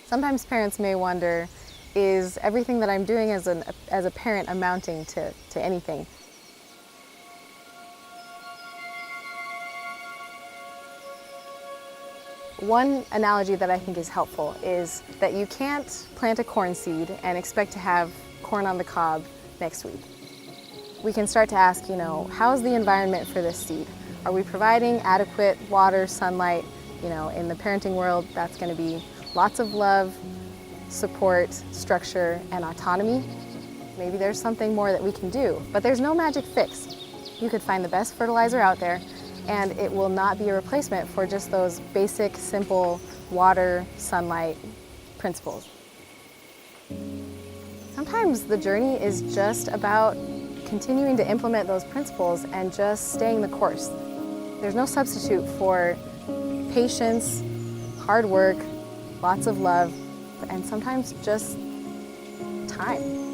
Sometimes parents may wonder, is everything that I'm doing as a parent amounting to anything? One analogy that I think is helpful is that you can't plant a corn seed and expect to have corn on the cob next week. We can start to ask, how's the environment for this seed? Are we providing adequate water, sunlight? In the parenting world, that's going to be lots of love, support, structure, and autonomy. Maybe there's something more that we can do, but there's no magic fix. You could find the best fertilizer out there, and it will not be a replacement for just those basic, simple water, sunlight principles. Sometimes the journey is just about continuing to implement those principles and just staying the course. There's no substitute for patience, hard work, lots of love, and sometimes just time.